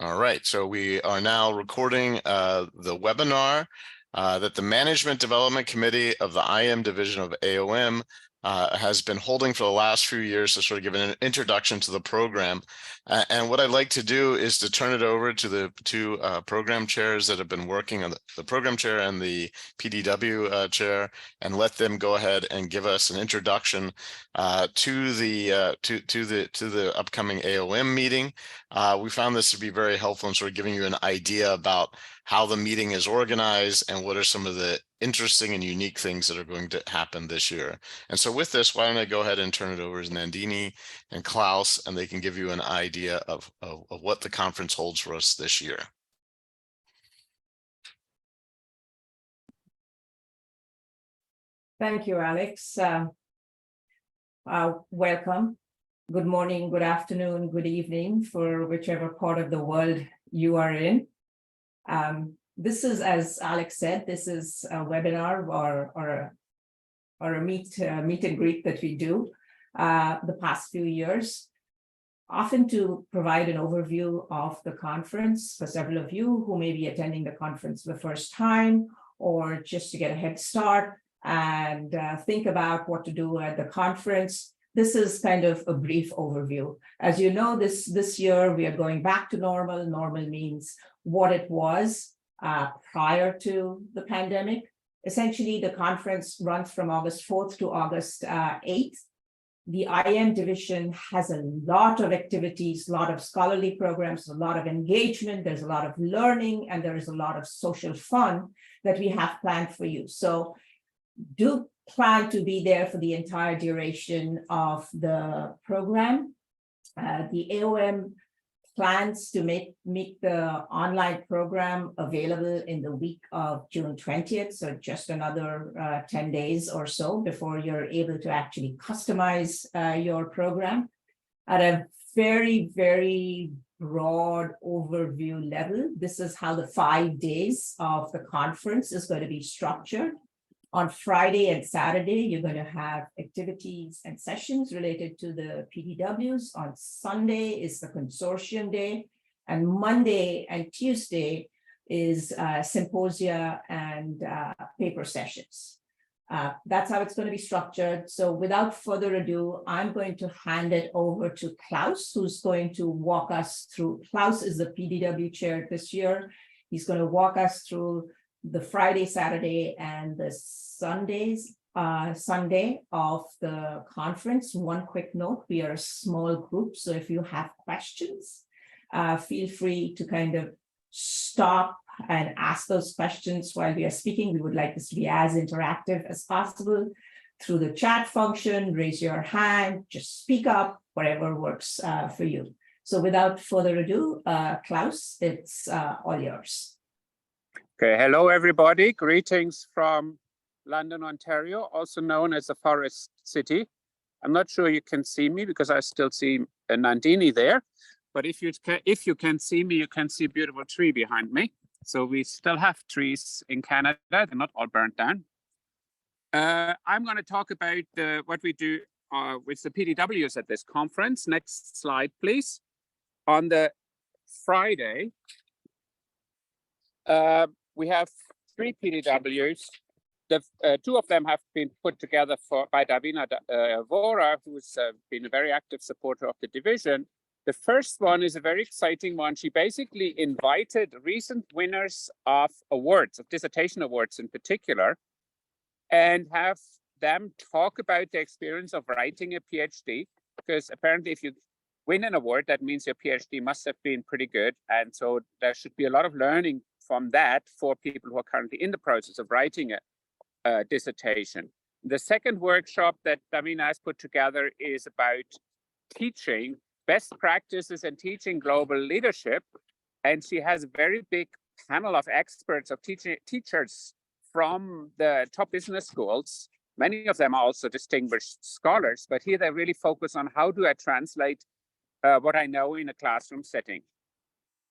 All right, so we are now recording the webinar that the Management Development Committee of the IM Division of AOM has been holding for the last few years to sort of give an introduction to the program. And what I'd like to do is to turn it over to the two program chairs that have been working on the program chair and the PDW chair, and let them go ahead and give us an introduction to the upcoming AOM meeting. We found this to be very helpful in sort of giving you an idea about how the meeting is organized and what are some of the interesting and unique things that are going to happen this year. And so with this, why don't I go ahead and turn it over to Nandini and Klaus, and they can give you an idea of what the conference holds for us this year. Thank you, Alex. Welcome. Good morning, good afternoon, good evening for whichever part of the world you are in. This is, as Alex said, this is a webinar or a meet and greet that we do the past few years, often to provide an overview of the conference for several of you who may be attending the conference for the first time, or just to get a head start and think about what to do at the conference. This is kind of a brief overview. As you know, this year we are going back to normal. Normal means what it was prior to the pandemic. Essentially, the conference runs from August 4th to August 8th. The IM division has a lot of activities, a lot of scholarly programs, a lot of engagement, there's a lot of learning, and there is a lot of social fun that we have planned for you. So do plan to be there for the entire duration of the program. The AOM plans to make the online program available in the week of June 20th, so just another 10 days or so before you're able to actually customize your program. At a very, very broad overview level, this is how the 5 days of the conference is going to be structured. On Friday and Saturday, you're going to have activities and sessions related to the PDWs. On Sunday is the consortium day, and Monday and Tuesday is symposia and paper sessions. That's how it's going to be structured. So without further ado, I'm going to hand it over to Klaus, who's going to walk us through. Klaus is the PDW chair this year. He's going to walk us through the Friday, Saturday, and the Sunday of the conference. One quick note, we are a small group, so if you have questions, feel free to kind of stop and ask those questions while we are speaking. We would like this to be as interactive as possible through the chat function. Raise your hand, just speak up, whatever works for you. So without further ado, Klaus, it's all yours. Okay, hello everybody. Greetings from London, Ontario, also known as the Forest City. I'm not sure you can see me because I still see Nandini there, but if you can see me, you can see a beautiful tree behind me. So we still have trees in Canada. They're not all burnt down. I'm going to talk about what we do with the PDWs at this conference. Next slide, please. On the Friday, we have 3 PDWs. Two of them have been put together by Davina Vora, who's been a very active supporter of the division. The first one is a very exciting one. She basically invited recent winners of awards, of dissertation awards in particular, and have them talk about the experience of writing a PhD, because apparently if you win an award, that means your PhD must have been pretty good. And so there should be a lot of learning from that for people who are currently in the process of writing a dissertation. The second workshop that Davina has put together is about teaching best practices and teaching global leadership. And she has a very big panel of experts, of teachers from the top business schools. Many of them are also distinguished scholars, but here they really focus on how do I translate what I know in a classroom setting.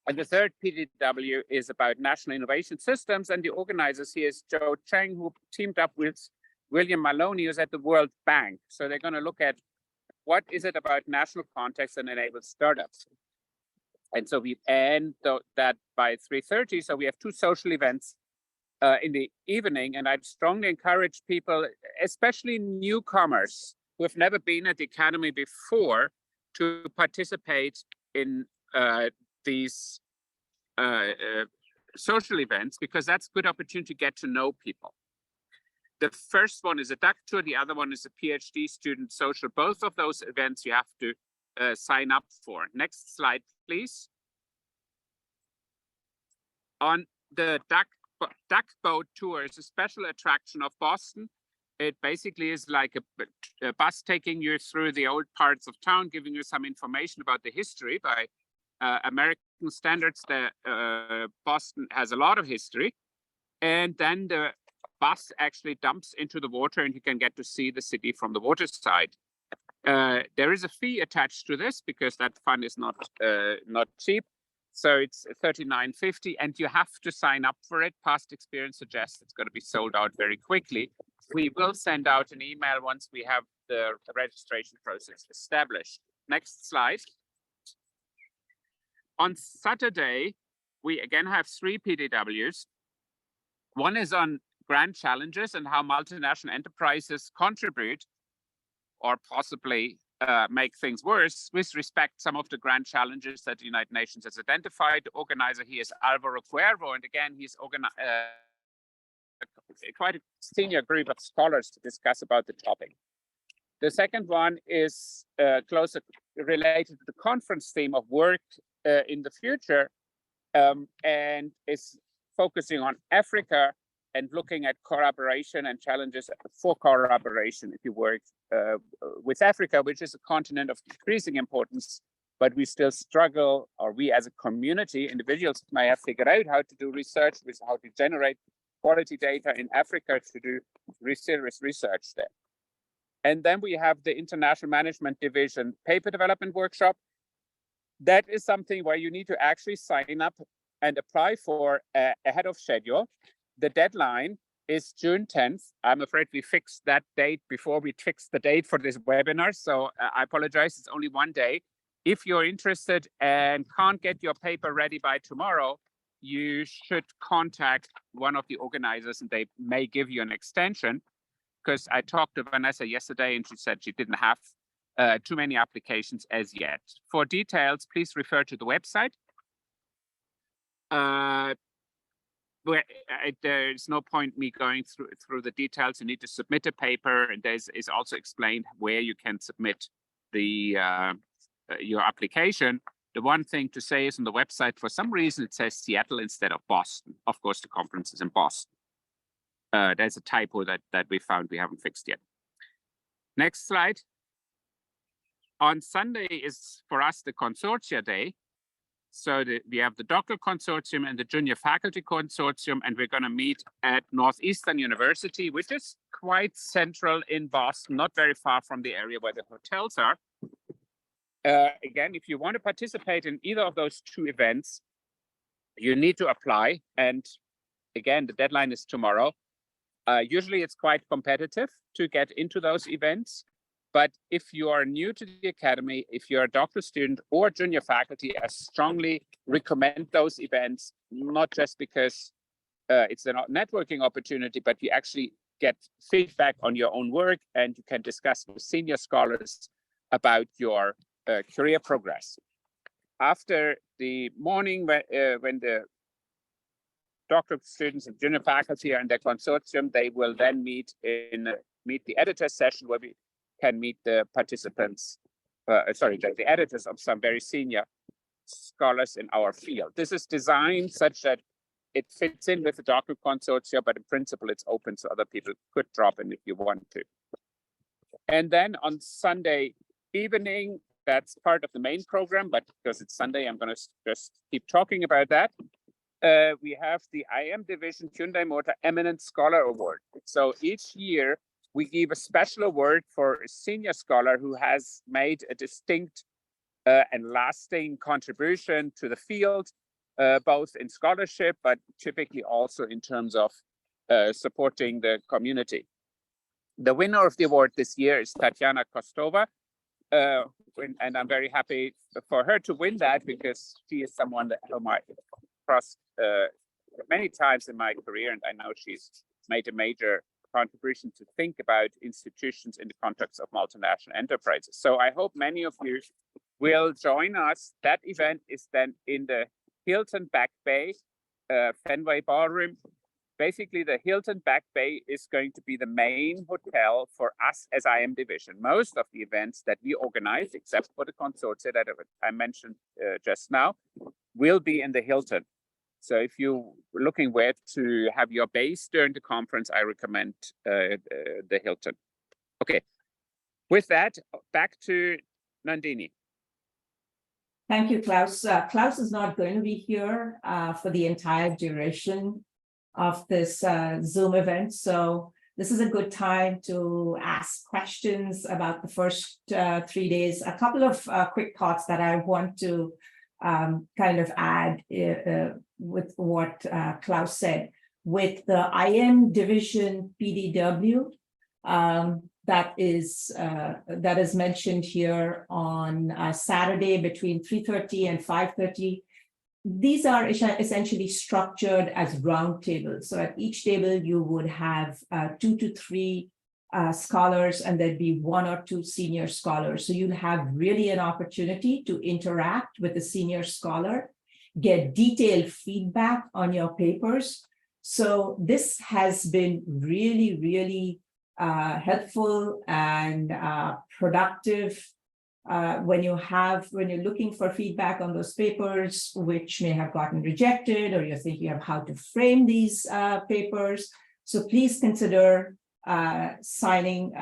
And the third PDW is about national innovation systems, and the organizers here is Joe Cheng, who teamed up with William Maloney, who's at the World Bank. So they're going to look at what is it about national context that enables startups. And so we end that by 3:30. So we have 2 social events in the evening. And I'd strongly encourage people, especially newcomers who have never been at the Academy before, to participate in these social events, because that's a good opportunity to get to know people. The first one is a duck tour. The other one is a PhD student social. Both of those events you have to sign up for. Next slide, please. On the duck boat tour is a special attraction of Boston. It basically is like a bus taking you through the old parts of town, giving you some information about the history. By American standards, Boston has a lot of history. And then the bus actually dumps into the water and you can get to see the city from the water side. There is a fee attached to this because that fun is not cheap. So it's $39.50 and you have to sign up for it. Past experience suggests it's going to be sold out very quickly. We will send out an email once we have the registration process established. Next slide. On Saturday, we again have 3 PDWs. One is on grand challenges and how multinational enterprises contribute or possibly make things worse with respect to some of the grand challenges that the United Nations has identified. The organizer here is Alvaro Cuervo, and again, he's quite a senior group of scholars to discuss about the topic. The second one is closer related to the conference theme of work in the future, and is focusing on Africa and looking at collaboration and challenges for collaboration if you work with Africa, which is a continent of increasing importance, but we still struggle, or we as a community, individuals may have figured out how to do research, with how to generate quality data in Africa to do serious research there. And then we have the International Management Division paper development workshop. That is something where you need to actually sign up and apply for ahead of schedule. The deadline is June 10th. I'm afraid we fixed that date before we fixed the date for this webinar. So I apologize, it's only one day. If you're interested and can't get your paper ready by tomorrow, you should contact one of the organizers and they may give you an extension. Because I talked to Vanessa yesterday and she said she didn't have too many applications as yet. For details, please refer to the website. There's no point me going through the details. You need to submit a paper, and there's is also explained where you can submit the your application. The one thing to say is on the website, for some reason, it says Seattle instead of Boston. Of course, the conference is in Boston. There's a typo that we found we haven't fixed yet. Next slide. On Sunday is for us the consortia day. So we have the doctoral consortium and the junior faculty consortium, and we're going to meet at Northeastern University, which is quite central in Boston, not very far from the area where the hotels are. Again, if you want to participate in either of those 2 events, you need to apply. And again, the deadline is tomorrow. Usually it's quite competitive to get into those events. But if you are new to the Academy, if you're a doctoral student or junior faculty, I strongly recommend those events, not just because it's a networking opportunity, but you actually get feedback on your own work and you can discuss with senior scholars about your career progress. After the morning, when the doctoral students and junior faculty are in their consortium, they will then meet the editor session where we can meet the participants, the editors of some very senior scholars in our field. This is designed such that it fits in with the doctoral consortia, but in principle, it's open so other people could drop in if you want to. And then on Sunday evening, that's part of the main program, but because it's Sunday, I'm going to just keep talking about that. We have the IM Division Hyundai Motor Eminent Scholar Award. So each year, we give a special award for a senior scholar who has made a distinct and lasting contribution to the field, both in scholarship, but typically also in terms of supporting the community. The winner of the award this year is Tatiana Kostova. and I'm very happy for her to win that, because she is someone that whom I crossed many times in my career, and I know she's made a major contribution to think about institutions in the context of multinational enterprises. So I hope many of you will join us. That event is then in the Hilton Back Bay Fenway Ballroom. Basically, the Hilton Back Bay is going to be the main hotel for us as IM division. Most of the events that we organize, except for the consortia that I mentioned just now, will be in the Hilton. So if you're looking where to have your base during the conference, I recommend the Hilton. Okay, with that, back to Nandini. Thank you, Klaus. Klaus is not going to be here for the entire duration of this Zoom event. So this is a good time to ask questions about the first 3 days. A couple of quick thoughts that I want to kind of add with what Klaus said. With the IM division PDW, that is mentioned here on Saturday between 3:30 and 5:30. These are essentially structured as round tables. So at each table, you would have 2 to 3 scholars, and there'd be 1 or 2 senior scholars. So you'd have really an opportunity to interact with the senior scholar, get detailed feedback on your papers. So this has been really, really helpful and productive when you're looking for feedback on those papers, which may have gotten rejected, or you're thinking of how to frame these papers. So please consider signing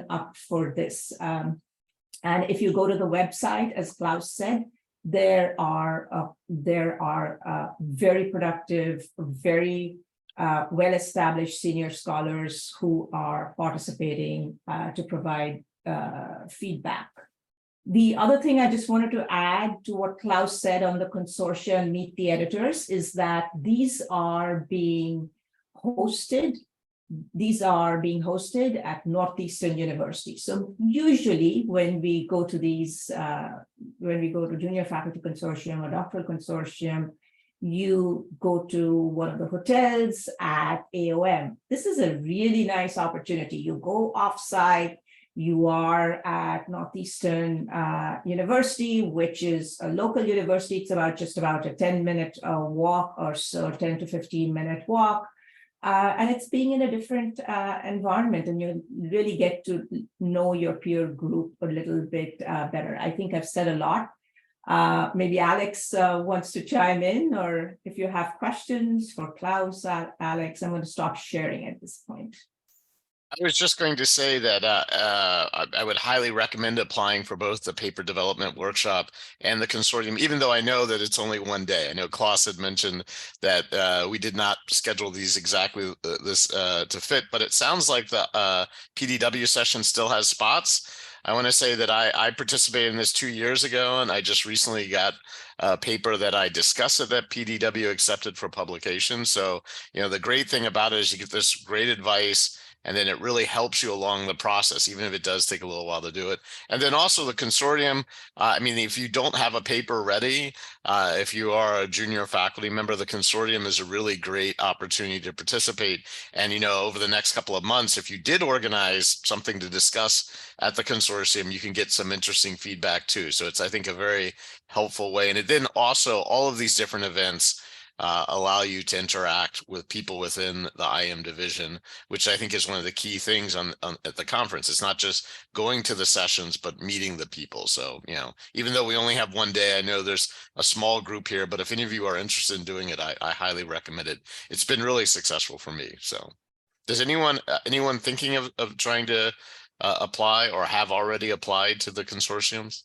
up for this. And if you go to the website, as Klaus said, there are very productive, very well-established senior scholars who are participating to provide feedback. The other thing I just wanted to add to what Klaus said on the consortia and Meet the Editors is that these are being hosted. These are being hosted at Northeastern University. So usually when we go to these, when we go to junior faculty consortium or doctoral consortium, you go to one of the hotels at AOM. This is a really nice opportunity. You go offsite. You are at Northeastern University, which is a local university. It's just about a 10-minute walk or so, 10 to 15-minute walk. And it's being in a different environment, and you really get to know your peer group a little bit better. I think I've said a lot. Maybe Alex wants to chime in, or if you have questions for Klaus, Alex, I'm going to stop sharing at this point. I was just going to say that I would highly recommend applying for both the paper development workshop and the consortium, even though I know that it's only one day. I know Klaus had mentioned that we did not schedule these exactly to fit, but it sounds like the PDW session still has spots. I want to say that I participated in this 2 years ago, and I just recently got a paper that I discussed at that PDW accepted for publication. So, the great thing about it is you get this great advice, and then it really helps you along the process, even if it does take a little while to do it. And then also the consortium, I mean, if you don't have a paper ready, if you are a junior faculty member, the consortium is a really great opportunity to participate. And, over the next couple of months, if you did organize something to discuss at the consortium, you can get some interesting feedback too. So it's, I think, a very helpful way. And then also all of these different events allow you to interact with people within the IM division, which I think is one of the key things at the conference. It's not just going to the sessions, but meeting the people. So, even though we only have one day, I know there's a small group here, but if any of you are interested in doing it, I highly recommend it. It's been really successful for me. So does anyone thinking of trying to apply or have already applied to the consortiums?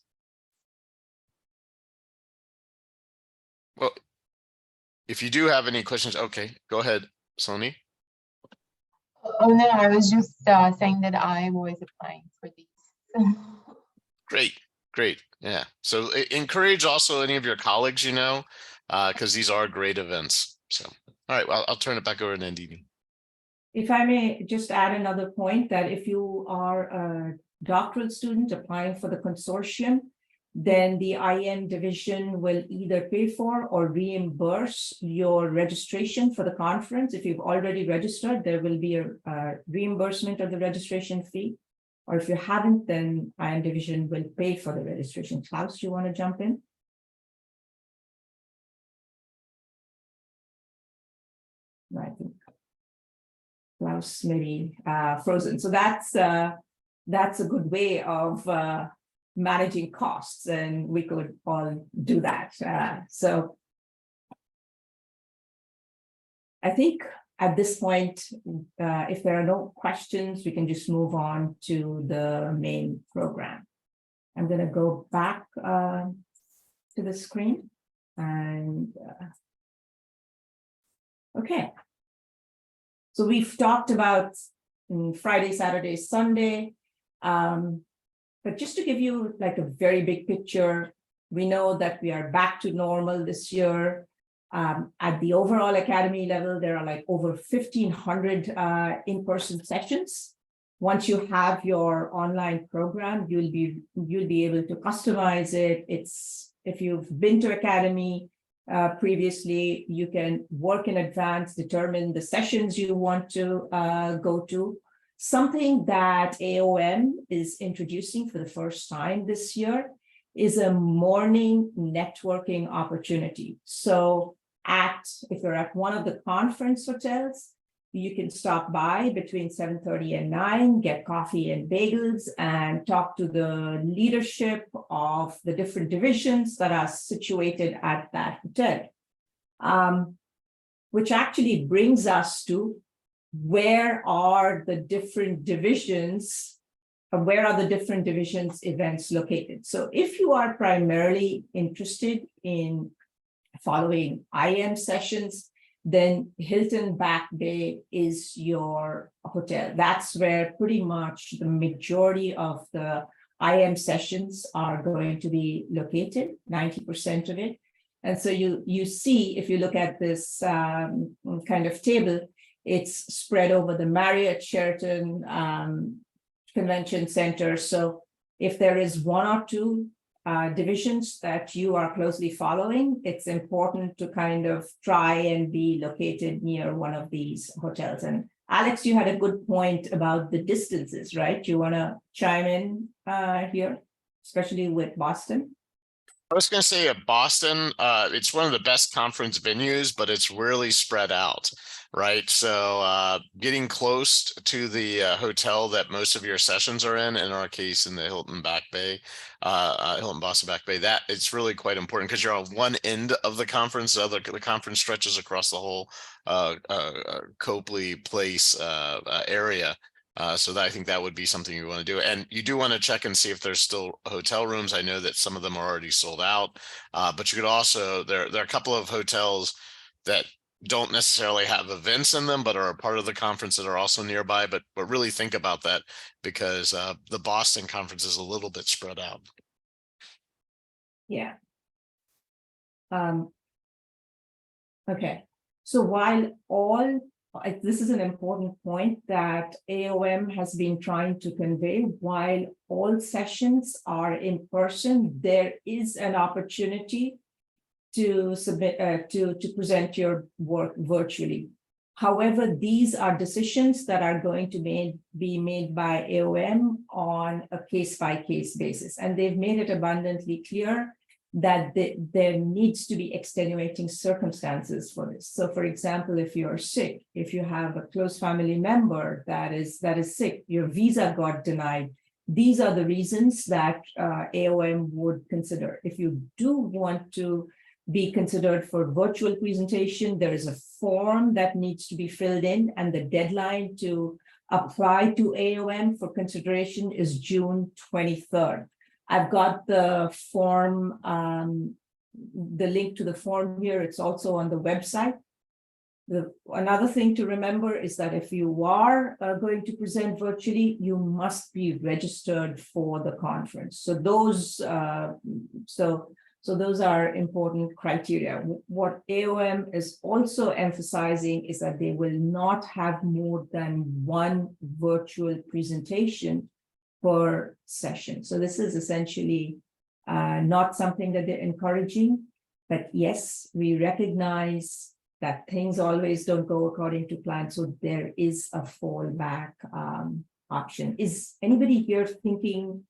Well, if you do have any questions, okay, go ahead, Sony. Oh, no, I was just saying that I was applying for these. Great. Yeah. So encourage also any of your colleagues, because these are great events. So, all right, well, I'll turn it back over to Nandini. If I may just add another point, that if you are a doctoral student applying for the consortium, then the IM division will either pay for or reimburse your registration for the conference. If you've already registered, there will be a reimbursement of the registration fee. Or if you haven't, then IM division will pay for the registration. Klaus, do you want to jump in? No, I think Klaus maybe frozen. So that's a good way of managing costs, and we could all do that. So I think at this point, if there are no questions, we can just move on to the main program. I'm going to go back to the screen and okay. So we've talked about Friday, Saturday, Sunday. But just to give you like a very big picture, we know that we are back to normal this year. At the overall academy level, there are like over 1,500 in-person sessions. Once you have your online program, you'll be able to customize it. If you've been to academy previously, you can work in advance, determine the sessions you want to go to. Something that AOM is introducing for the first time this year is a morning networking opportunity. So if you're at one of the conference hotels, you can stop by between 7:30 and 9, get coffee and bagels, and talk to the leadership of the different divisions that are situated at that hotel. Which actually brings us to where are the different divisions events located? So if you are primarily interested in following IM sessions, then Hilton Back Bay is your hotel. That's where pretty much the majority of the IM sessions are going to be located, 90% of it. And so you see, if you look at this kind of table, it's spread over the Marriott Sheraton Convention Center. So if there is one or two divisions that you are closely following, it's important to kind of try and be located near one of these hotels. And Alex, you had a good point about the distances, right? You want to chime in here, especially with Boston? I was going to say Boston, it's one of the best conference venues, but it's really spread out, right? So getting close to the hotel that most of your sessions are in our case, in the Hilton Back Bay, Hilton Boston Back Bay, that it's really quite important because you're on one end of the conference. The conference stretches across the whole Copley Place area. So that I think that would be something you want to do. And you do want to check and see if there's still hotel rooms. I know that some of them are already sold out, but you could also, there are a couple of hotels that don't necessarily have events in them, but are a part of the conference that are also nearby. But really think about that because the Boston conference is a little bit spread out. Yeah. Okay. So while this is an important point that AOM has been trying to convey. While all sessions are in person, there is an opportunity to submit to present your work virtually. However, these are decisions that are going to be made by AOM on a case-by-case basis, and they've made it abundantly clear that there needs to be extenuating circumstances for this. So for example, if you're sick, if you have a close family member that is sick, your visa got denied, these are the reasons that AOM would consider. If you do want to be considered for virtual presentation, there is a form that needs to be filled in, and the deadline to apply to AOM for consideration is June 23rd. I've got the form, the link to the form here. It's also on the website. Another thing to remember is that if you are going to present virtually, you must be registered for the conference. So those, so those are important criteria. What AOM is also emphasizing is that they will not have more than one virtual presentation per session. So this is essentially not something that they're encouraging, but yes, we recognize that things always don't go according to plan. So there is a fallback option. Is anybody here thinking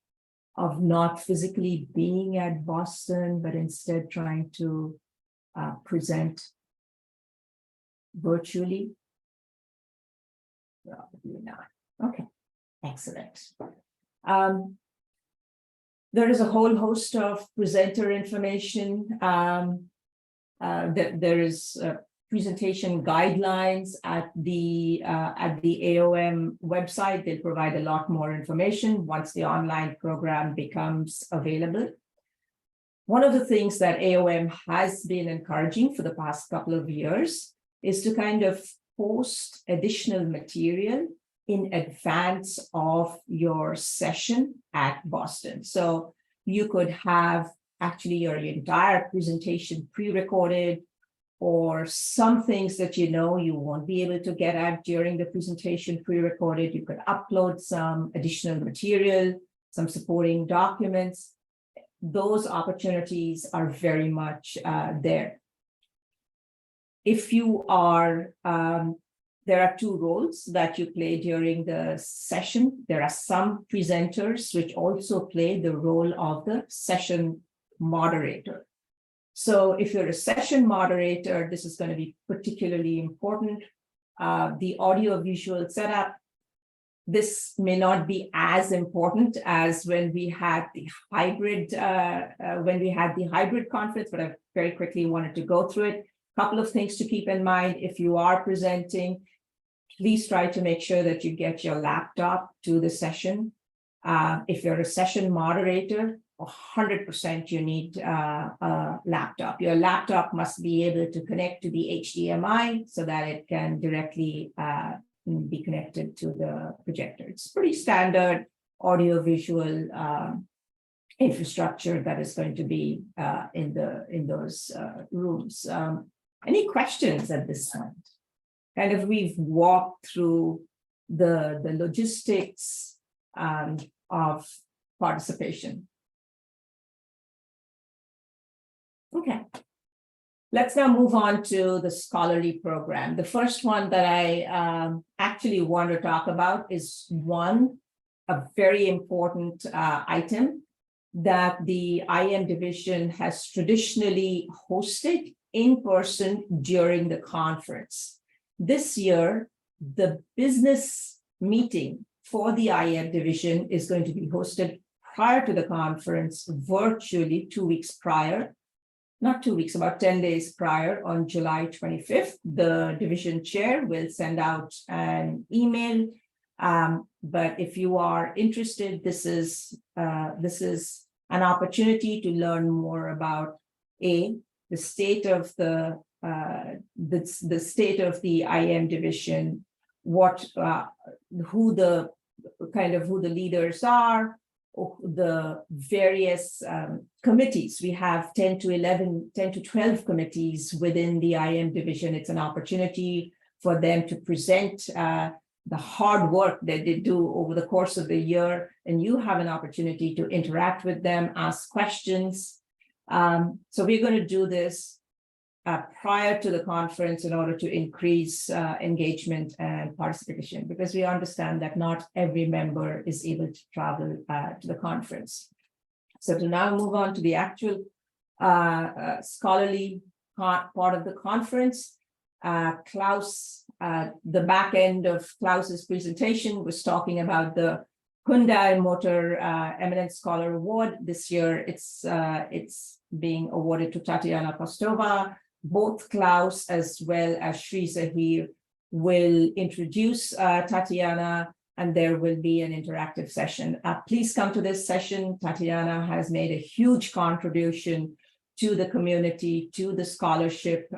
of not physically being at Boston, but instead trying to present virtually? Probably not. Okay, excellent. There is a whole host of presenter information. There is presentation guidelines at the AOM website. They'll provide a lot more information once the online program becomes available. One of the things that AOM has been encouraging for the past couple of years is to kind of post additional material in advance of your session at Boston. So you could have actually your entire presentation pre-recorded, or some things that you know you won't be able to get at during the presentation pre-recorded. You could upload some additional material, some supporting documents. Those opportunities are very much there. If you are, there are two roles that you play during the session. There are some presenters which also play the role of the session moderator. So if you're a session moderator, this is going to be particularly important. The audio visual setup, this may not be as important as when we had the hybrid conference, but I very quickly wanted to go through it. Couple of things to keep in mind. If you are presenting, please try to make sure that you get your laptop to the session. If you're a session moderator, 100% you need a laptop. Your laptop must be able to connect to the HDMI so that it can directly be connected to the projector. It's pretty standard audio-visual infrastructure that is going to be in those rooms. Any questions at this point? Kind of we've walked through the logistics of participation. Okay, let's now move on to the scholarly program. The first one that I actually want to talk about is a very important item that the IM division has traditionally hosted in person during the conference. This year, the business meeting for the IM division is going to be hosted prior to the conference, virtually 2 weeks prior. Not 2 weeks, about 10 days prior, on July 25th. The division chair will send out an email. But if you are interested, this is an opportunity to learn more about the state of the state of the IM division, who the leaders are, the various committees. We have 10 to 12 committees within the IM division. It's an opportunity for them to present the hard work that they do over the course of the year, and you have an opportunity to interact with them, ask questions. So we're going to do this prior to the conference in order to increase engagement and participation, because we understand that not every member is able to travel to the conference. So to now move on to the actual scholarly part of the conference, Klaus, the back end of Klaus's presentation was talking about the Hyundai Motor Eminent Scholar Award. This year, it's being awarded to Tatiana Kostova. Both Klaus as well as Sri Zahir will introduce Tatiana, and there will be an interactive session. Please come to this session. Tatiana has made a huge contribution to the community, to the scholarship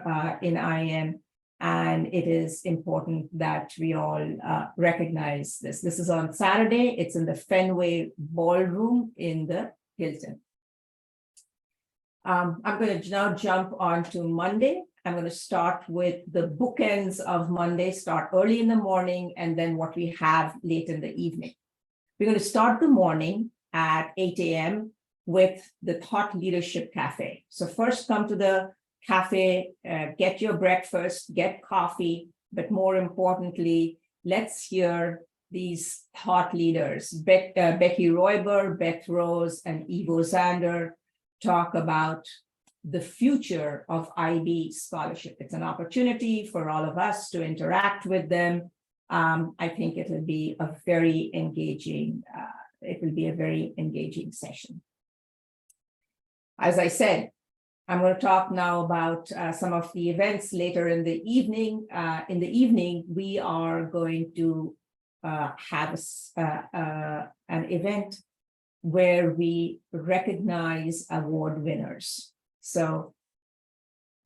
in IM, and it is important that we all recognize this. This is on Saturday. It's in the Fenway Ballroom in the Hilton. I'm going to now jump on to Monday. I'm going to start with the bookends of Monday, start early in the morning, and then what we have late in the evening. We're going to start the morning at 8 a.m. with the Thought Leadership Cafe. So first come to the cafe, get your breakfast, get coffee, but more importantly, let's hear these thought leaders, Becky Royber, Beth Rose, and Ivo Zander talk about the future of IB scholarship. It's an opportunity for all of us to interact with them. I think it will be a very engaging, session. As I said, I'm going to talk now about some of the events later in the evening. In the evening, we are going to have an event where we recognize award winners. So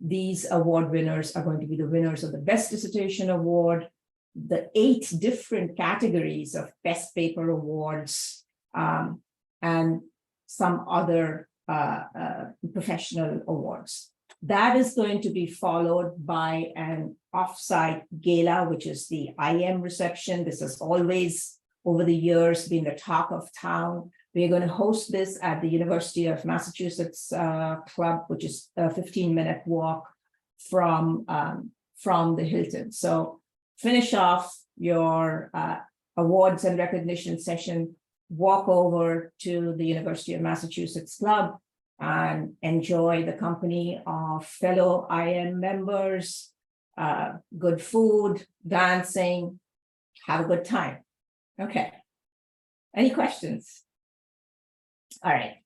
these award winners are going to be the winners of the Best Dissertation Award, the 8 different categories of Best Paper Awards, and some other professional awards. That is going to be followed by an offsite gala, which is the IM reception. This has always, over the years, been the talk of town. We're going to host this at the University of Massachusetts Club, which is a 15-minute walk from the Hilton. So finish off your awards and recognition session, walk over to the University of Massachusetts Club and enjoy the company of fellow IM members, good food, dancing, have a good time. Okay. Any questions? All right.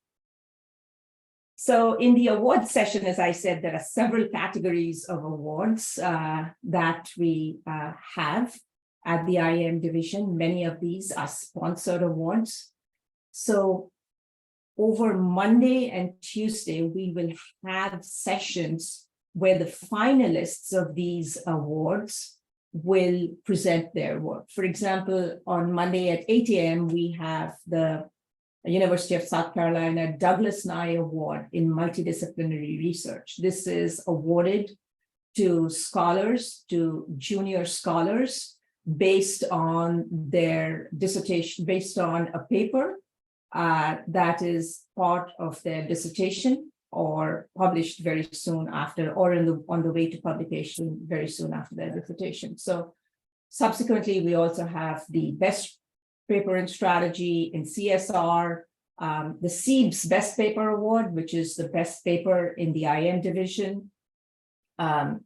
So in the award session, as I said, there are several categories of awards that we have at the IM division. Many of these are sponsored awards. So over Monday and Tuesday, we will have sessions where the finalists of these awards will present their work. For example, on Monday at 8 a.m., we have the University of South Carolina Douglas Nye Award in Multidisciplinary Research. This is awarded to scholars, to junior scholars, based on their dissertation, based on a paper that is part of their dissertation or published very soon after, or on the way to publication very soon after their dissertation. So subsequently, we also have the Best Paper in Strategy in CSR, the SEEBS Best Paper Award, which is the best paper in the IM division, Best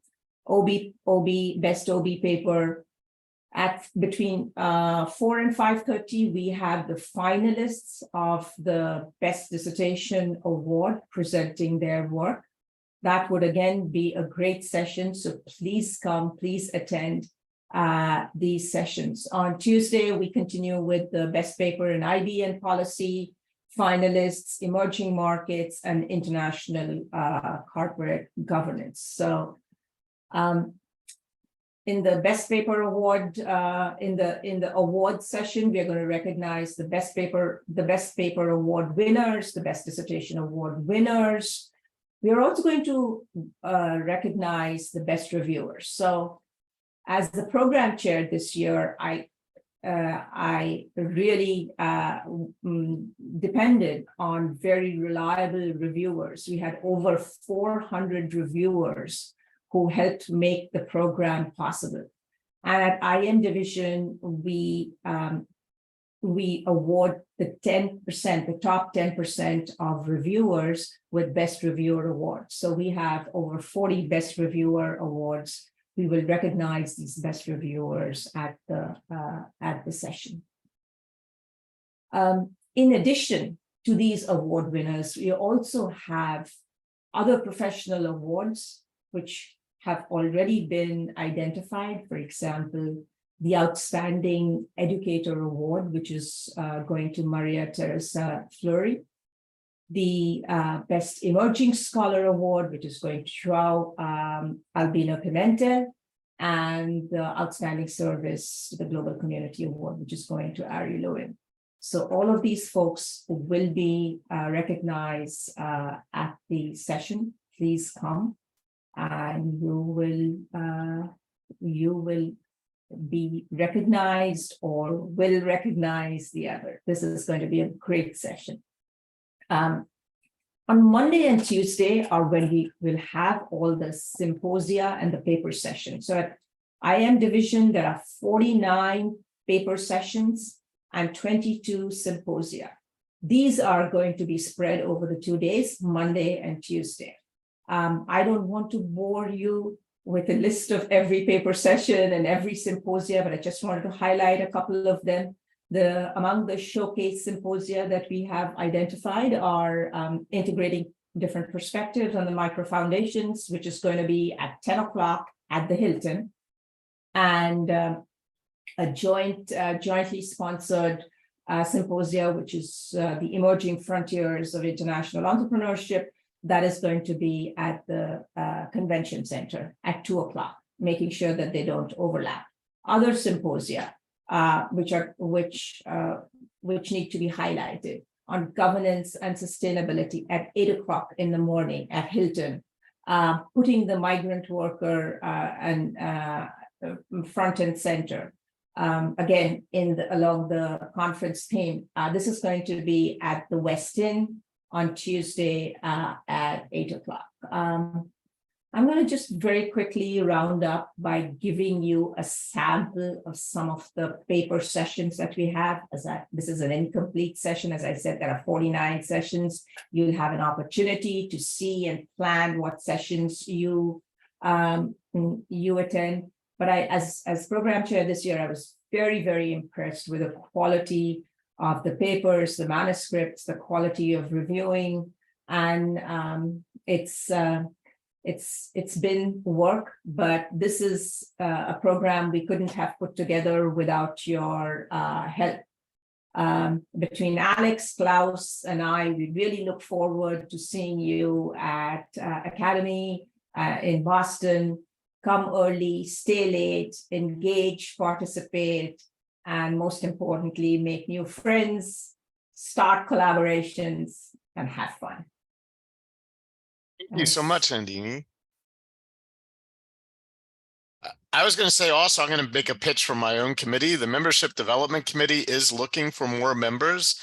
OB paper. At between 4 and 5:30, we have the finalists of the Best Dissertation Award presenting their work. That would again be a great session, so please come, please attend these sessions. On Tuesday, we continue with the Best Paper in IB and Policy, finalists, emerging markets, and international corporate governance. So in the Best Paper Award, in the award session, we are going to recognize the Best Paper Award winners, the Best Dissertation Award winners. We are also going to recognize the best reviewers. So as the program chair this year, I really depended on very reliable reviewers. We had over 400 reviewers who helped make the program possible. And at IM division, we award the 10%, the top 10% of reviewers with Best Reviewer Awards. So we have over 40 Best Reviewer Awards. We will recognize these best reviewers at the session. In addition to these award winners, we also have other professional awards which have already been identified. For example, the Outstanding Educator Award, which is going to Maria Teresa Fleury. The Best Emerging Scholar Award, which is going to Joao Albino Pimentel, and the Outstanding Service to the Global Community Award, which is going to Ari Lewin. So all of these folks will be recognized at the session. Please come, and you will be recognized or will recognize the other. This is going to be a great session. On Monday and Tuesday are when we will have all the symposia and the paper sessions. So at IM division, there are 49 paper sessions and 22 symposia. These are going to be spread over the 2 days, Monday and Tuesday. I don't want to bore you with a list of every paper session and every symposia, but I just wanted to highlight a couple of them. Among the showcase symposia that we have identified are integrating different perspectives on the micro foundations, which is going to be at 10 o'clock at the Hilton, and a jointly sponsored symposia, which is the emerging frontiers of international entrepreneurship. That is going to be at the convention center at 2 o'clock, making sure that they don't overlap. Other symposia, which need to be highlighted, on governance and sustainability at 8 o'clock in the morning at Hilton, putting the migrant worker and front and center. Again, along the conference theme, this is going to be at the Westin on Tuesday at 8 o'clock. I'm going to just very quickly round up by giving you a sample of some of the paper sessions that we have. This is an incomplete session. As I said, there are 49 sessions. You'll have an opportunity to see and plan what sessions you attend. But as program chair this year, I was very, very impressed with the quality of the papers, the manuscripts, the quality of reviewing, and it's been work, but this is a program we couldn't have put together without your help. Between Alex, Klaus, and I, we really look forward to seeing you at Academy in Boston. Come early, stay late, engage, participate, and most importantly, make new friends, start collaborations, and have fun. Thank you so much, Nandini. I was going to say also, I'm going to make a pitch for my own committee. The Membership Development Committee is looking for more members.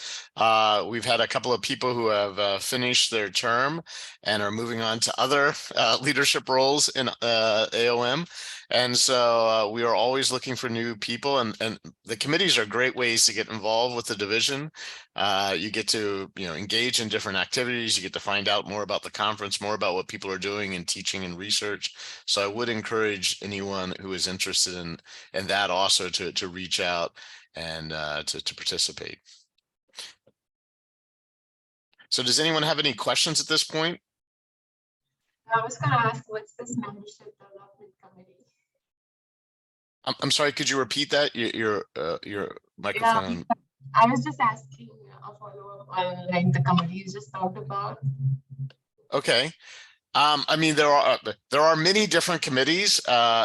We've had a couple of people who have finished their term and are moving on to other leadership roles in AOM. And so we are always looking for new people, and the committees are great ways to get involved with the division. You get to engage in different activities. You get to find out more about the conference, more about what people are doing in teaching and research. So I would encourage anyone who is interested in that also to reach out and to participate. So does anyone have any questions at this point? I was going to ask, what's this membership development committee? I'm sorry, could you repeat that? Your microphone. Yeah, I was just asking a follow-up on like the committee you just talked about. Okay. I mean, there are many different committees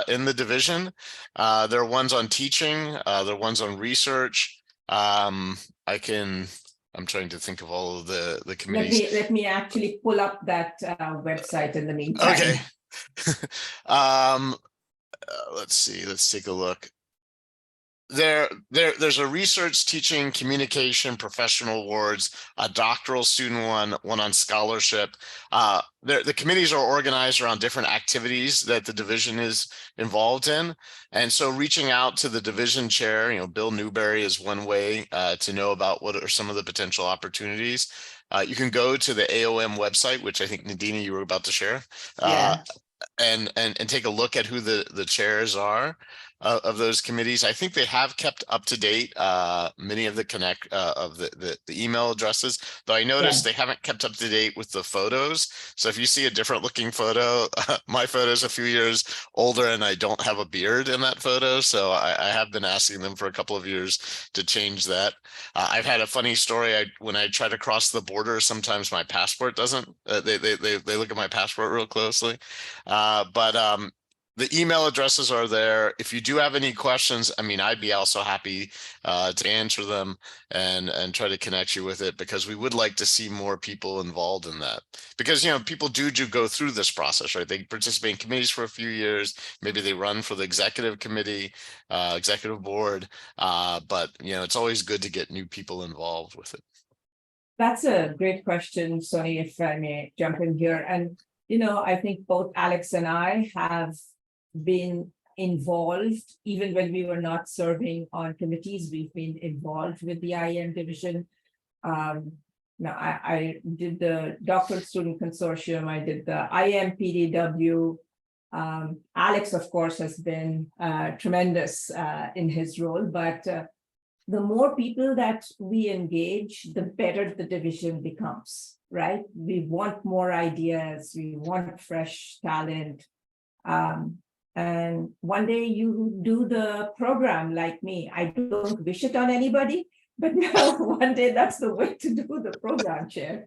in the division. There are ones on teaching, there are ones on research. I'm trying to think of all of the committees. Let me actually pull up that website in the meantime. Okay. Let's see. Let's take a look. There's a research, teaching, communication, professional awards, a doctoral student one on scholarship. The committees are organized around different activities that the division is involved in. And so reaching out to the division chair, Bill Newberry is one way to know about what are some of the potential opportunities. You can go to the AOM website, which I think Nadina, you were about to share. Yeah. And take a look at who the chairs are of those committees. I think they have kept up to date many of the the email addresses, though I noticed they haven't kept up to date with the photos. So if you see a different looking photo, my photo is a few years older and I don't have a beard in that photo. So I have been asking them for a couple of years to change that. I've had a funny story. When I try to cross the border, sometimes my passport doesn't. They look at my passport real closely. But The email addresses are there. If you do have any questions, I mean, I'd be also happy to answer them and try to connect you with it, because we would like to see more people involved in that. Because, you know, people do go through this process, right? They participate in committees for a few years. Maybe they run for the executive committee, executive board. But, you know, it's always good to get new people involved with it. That's a great question, Sonny, if I may jump in here. And, you know, I think both Alex and I have been involved, even when we were not serving on committees, we've been involved with the IM division. Now, I did the Doctoral Student Consortium, I did the IM PDW. Alex, of course, has been tremendous in his role, but the more people that we engage, the better the division becomes, right? We want more ideas, we want fresh talent. And one day you do the program like me. I don't wish it on anybody, but no, one day that's the way to do the program, Chair.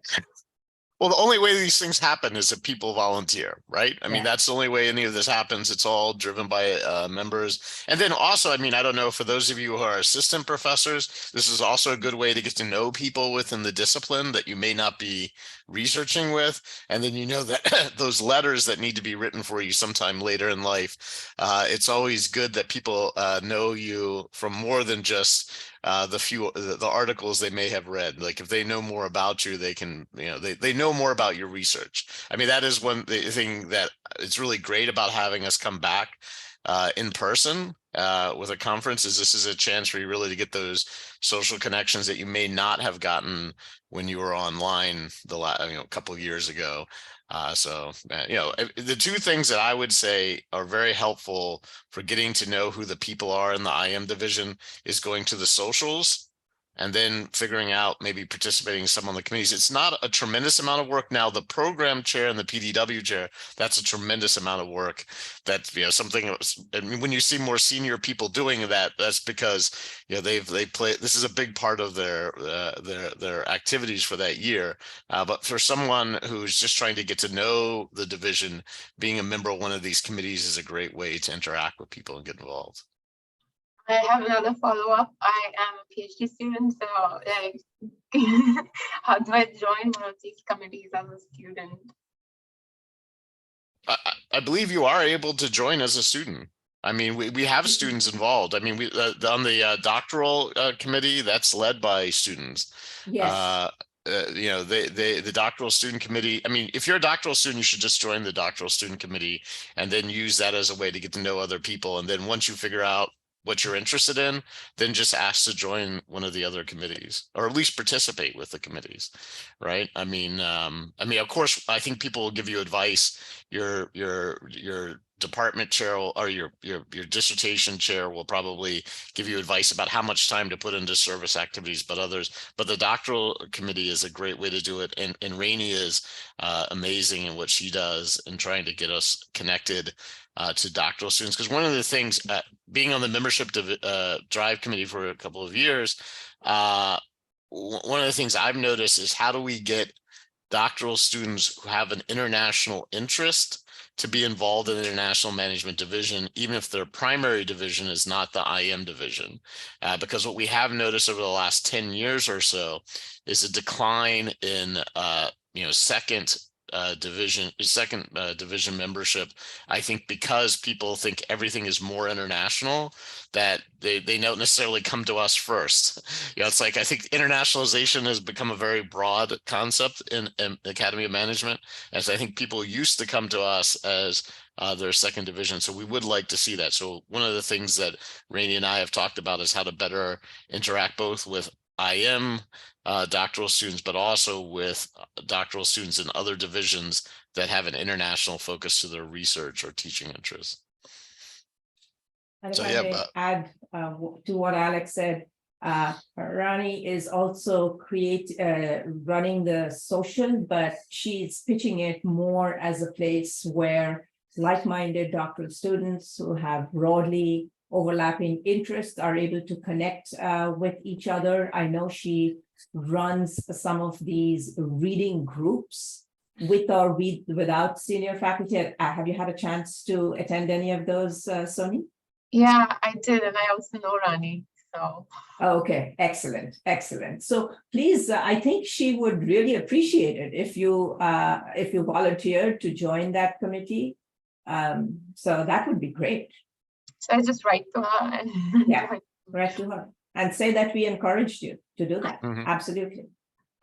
Well, the only way these things happen is if people volunteer, right? I mean, Yeah. that's the only way any of this happens. It's all driven by members. And then also, I mean, I don't know, for those of you who are assistant professors, this is also a good way to get to know people within the discipline that you may not be researching with. And then you know that those letters that need to be written for you sometime later in life, it's always good that people know you from more than just the articles they may have read. Like if they know more about you, they can, you know, they know more about your research. I mean, that is one thing that it's really great about having us come back in person with a conference, is this is a chance for you really to get those social connections that you may not have gotten when you were online a couple of years ago. You know, the two things that I would say are very helpful for getting to know who the people are in the IM division is going to the socials and then figuring out maybe participating in some on the committees. It's not a tremendous amount of work. Now, the program chair and the PDW chair, that's a tremendous amount of work. That's, you know, something, I mean, when you see more senior people doing that, that's because, you know, they play, this is a big part of their activities for that year. But for someone who's just trying to get to know the division, being a member of one of these committees is a great way to interact with people and get involved. I have another follow-up. I am a PhD student, so how do I join one of these committees as a student? I believe you are able to join as a student. I mean, we have students involved. I mean, we on the doctoral committee, that's led by students. Yes. You know, the doctoral student committee. I mean, if you're a doctoral student, you should just join the doctoral student committee and then use that as a way to get to know other people. And then once you figure out what you're interested in, then just ask to join one of the other committees, or at least participate with the committees, right? I mean, of course, I think people will give you advice. Your department chair or your dissertation chair will probably give you advice about how much time to put into service activities, but the doctoral committee is a great way to do it. And Rainey is amazing in what she does in trying to get us connected to doctoral students. Because one of the things, being on the membership drive committee for a couple of years, one of the things I've noticed is how do we get doctoral students who have an international interest to be involved in the international management division, even if their primary division is not the IM division. Because what we have noticed over the last 10 years or so is a decline in second division membership. I think because people think everything is more international, that they don't necessarily come to us first. You know, it's like, I think internationalization has become a very broad concept in Academy of Management. As I think people used to come to us as their second division. So we would like to see that. So one of the things that Rainey and I have talked about is how to better interact both with IM doctoral students, but also with doctoral students in other divisions that have an international focus to their research or teaching interests. And if So, I yeah, may add to what Alex said, Rani is also running the social, but she's pitching it more as a place where like-minded doctoral students who have broadly overlapping interests are able to connect with each other. I know she runs some of these reading groups with or without senior faculty. Have you had a chance to attend any of those, Sony? Yeah, I did, and I also know Rani, so. Okay, excellent, excellent. So please, I think she would really appreciate it if you volunteered to join that committee. So that would be great. So I just write to her and. Yeah. Right to her and say that we encouraged you to do that. Mhm. Absolutely.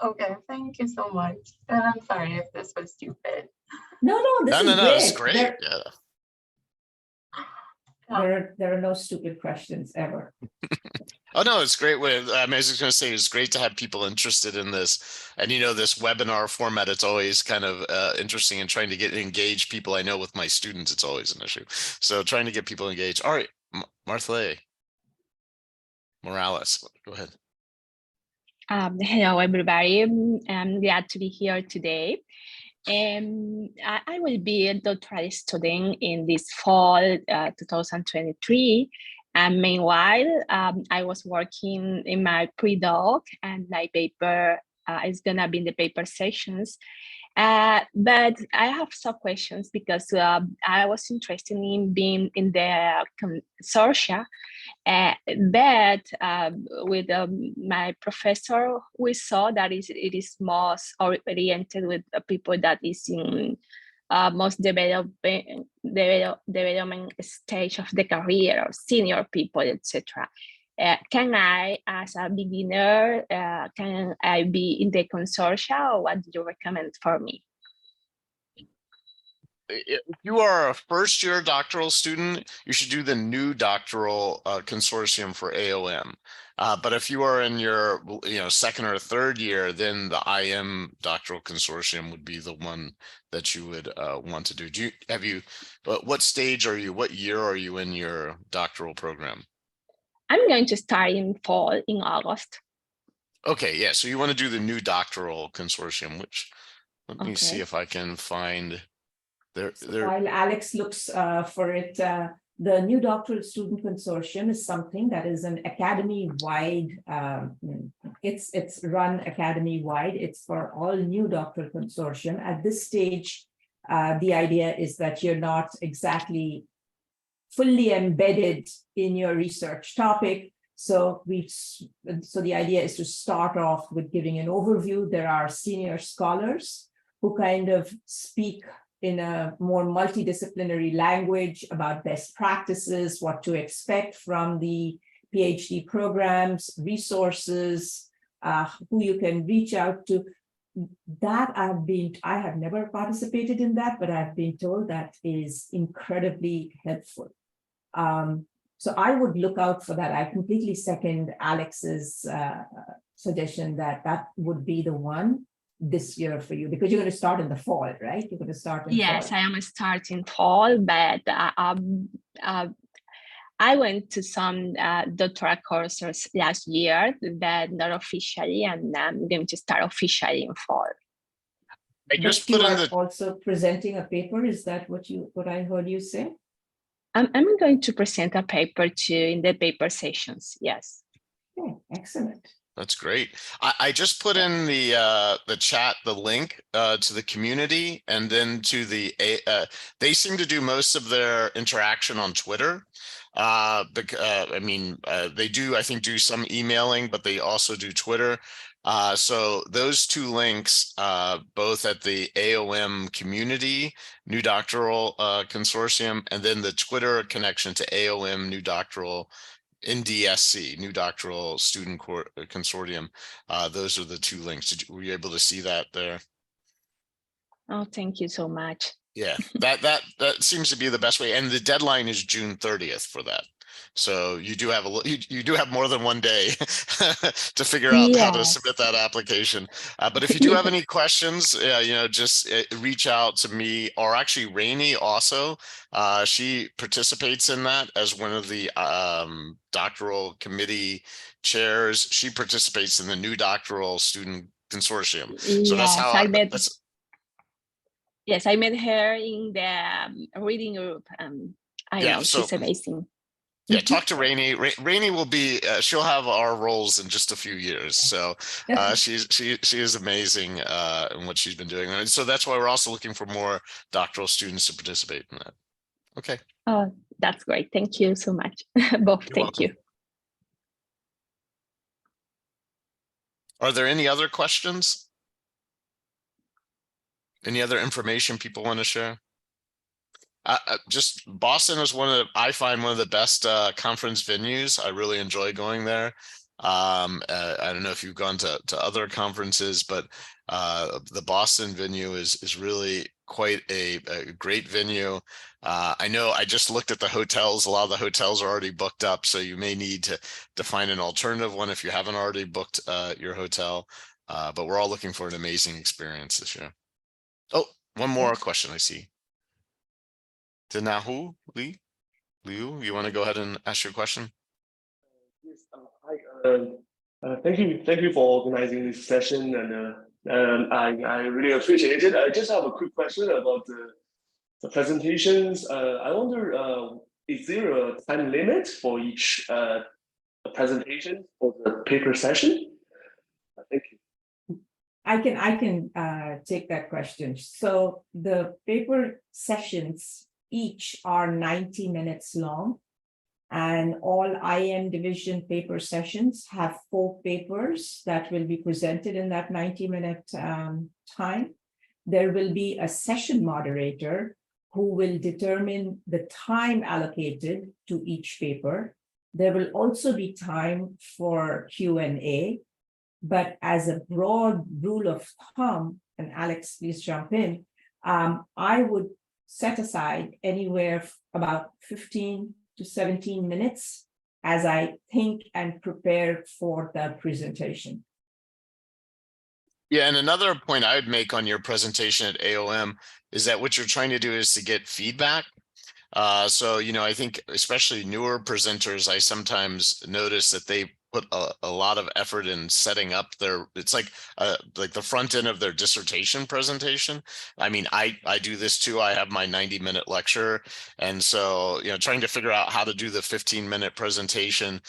Okay, thank you so much. And I'm sorry if this was stupid. No, this is No, great. it's great. Yeah. There are no stupid questions ever. Oh no, it's great. I was just going to say it's great to have people interested in this, and this webinar format. It's always kind of interesting and trying to engage people. I know with my students, it's always an issue. So trying to get people engaged. All right, Martha Morales, go ahead. Hello, everybody. I'm glad to be here today. I will be a doctoral student in this fall 2023. And meanwhile, I was working in my pre-doc, and my paper is going to be in the paper sessions. But I have some questions because I was interested in being in the consortia. But with my professor, we saw that it is most oriented with people that is in most development stage of the career, or senior people, etc. Can I, as a beginner, can I be in the consortia, or what do you recommend for me? If you are a first-year doctoral student, you should do the new doctoral consortium for AOM. But if you are in your second or third year, then the IM doctoral consortium would be the one that you would want to do. What stage are you? What year are you in your doctoral program? I'm going to start in fall, in August. Okay, yeah. So you want to do the new doctoral consortium, which let me see if I can find. While Alex looks for it, the new doctoral student consortium is something that is an academy-wide. It's run academy-wide. It's for all new doctoral consortium. At this stage, the idea is that you're not exactly fully embedded in your research topic. So the idea is to start off with giving an overview. There are senior scholars who kind of speak in a more multidisciplinary language about best practices, what to expect from the PhD programs, resources, who you can reach out to. That I have never participated in that, but I've been told that is incredibly helpful. So I would look out for that. I completely second Alex's suggestion that would be the one this year for you, because you're going to start in the fall, right? You're going to start in yes, fall. I am starting fall, but I went to some doctoral courses last year, but not officially, and I'm going to start officially in fall. I just put in the also presenting a paper. Is that what I heard you say? I'm going to present a paper too in the paper sessions. Yes. Okay, excellent. That's great. I just put in the chat the link to the community, and then to the they seem to do most of their interaction on Twitter. They do, I think, do some emailing, but they also do Twitter. So those two links, both at the AOM community, New Doctoral Consortium, and then the Twitter connection to AOM New Doctoral NDSC, New Doctoral Student Consortium. Those are the two links. Were you able to see that there? Oh, thank you so much. Yeah, that seems to be the best way. And the deadline is June 30th for that. So you do have you do have more than one day to figure out how to submit that application. But if you do have any questions, just reach out to me, or actually Rainey also. She participates in that as one of the doctoral committee chairs. She participates in the New Doctoral Student Consortium. So that's how Yes, I met her in the reading group. I know she's amazing. Yeah, talk to Rainey. Rainey will be, she'll have our roles in just a few years. So she is amazing in what she's been doing. And so that's why we're also looking for more doctoral students to participate in that. Okay. Oh, that's great. Thank you so much. Both, You're thank welcome. you. Are there any other questions? Any other information people want to share? Just Boston is I find one of the best conference venues. I really enjoy going there. I don't know if you've gone to other conferences, but the Boston venue is really quite a great venue. I know I just looked at the hotels. A lot of the hotels are already booked up, so you may need to find an alternative one if you haven't already booked your hotel. But we're all looking for an amazing experience this year. Oh, one more question I see. To Nahu Lee, Liu, you want to go ahead and ask your question? Yes, hi. Thank you for organizing this session, and I really appreciate it. I just have a quick question about the presentations. I wonder, is there a time limit for each presentation for the paper session? Thank you. I can take that question. So the paper sessions each are 90 minutes long, and all IM division paper sessions have 4 papers that will be presented in that 90-minute time. There will be a session moderator who will determine the time allocated to each paper. There will also be time for Q&A. But as a broad rule of thumb, and Alex, please jump in, I would set aside anywhere about 15 to 17 minutes as I think and prepare for the presentation. Yeah, and another point I would make on your presentation at AOM is that what you're trying to do is to get feedback. So, I think especially newer presenters, I sometimes notice that they put a lot of effort in setting up it's like the front end of their dissertation presentation. I mean, I do this too. I have my 90-minute lecture. And so, trying to figure out how to do the 15-minute presentation,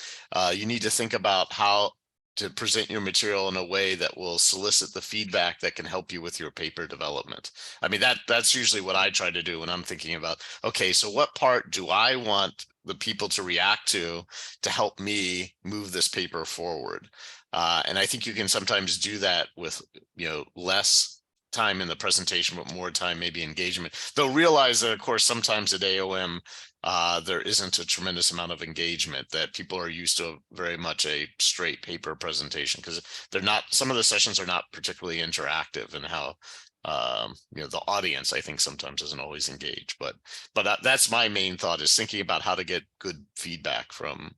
you need to think about how to present your material in a way that will solicit the feedback that can help you with your paper development. I mean, that's usually what I try to do when I'm thinking about, okay, so what part do I want the people to react to help me move this paper forward? And I think you can sometimes do that with, less time in the presentation, but more time, maybe engagement. They'll realize that, of course, sometimes at AOM, there isn't a tremendous amount of engagement, that people are used to very much a straight paper presentation because some of the sessions are not particularly interactive, and how the audience, I think, sometimes isn't always engaged. But that's my main thought, is thinking about how to get good feedback from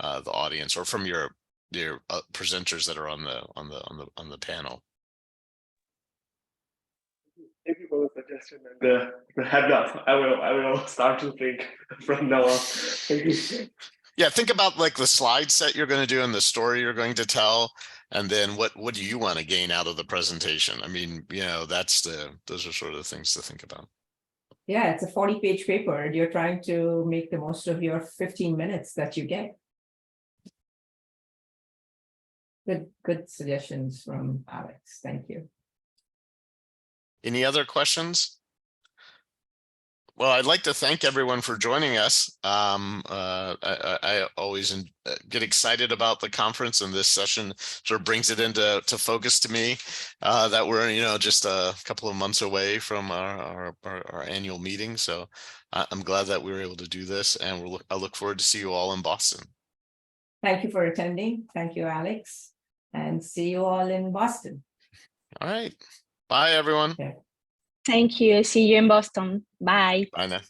the audience or from your presenters that are on the panel. Thank you for the suggestion and the heads up. I will start to think from now on. Thank you. Yeah, think about like the slide set you're going to do and the story you're going to tell, and then what do you want to gain out of the presentation? I mean, those are sort of the things to think about. Yeah, it's a 40-page paper, and you're trying to make the most of your 15 minutes that you get. Good suggestions from Alex. Thank you. Any other questions? Well, I'd like to thank everyone for joining us. I always get excited about the conference, and this session sort of brings it into focus to me, that we're just a couple of months away from our annual meeting. So I'm glad that we were able to do this, and I look forward to see you all in Boston. Thank you for attending. Thank you, Alex, and see you all in Boston. All right. Bye, everyone. Okay. Thank you. See you in Boston. Bye. Bye now.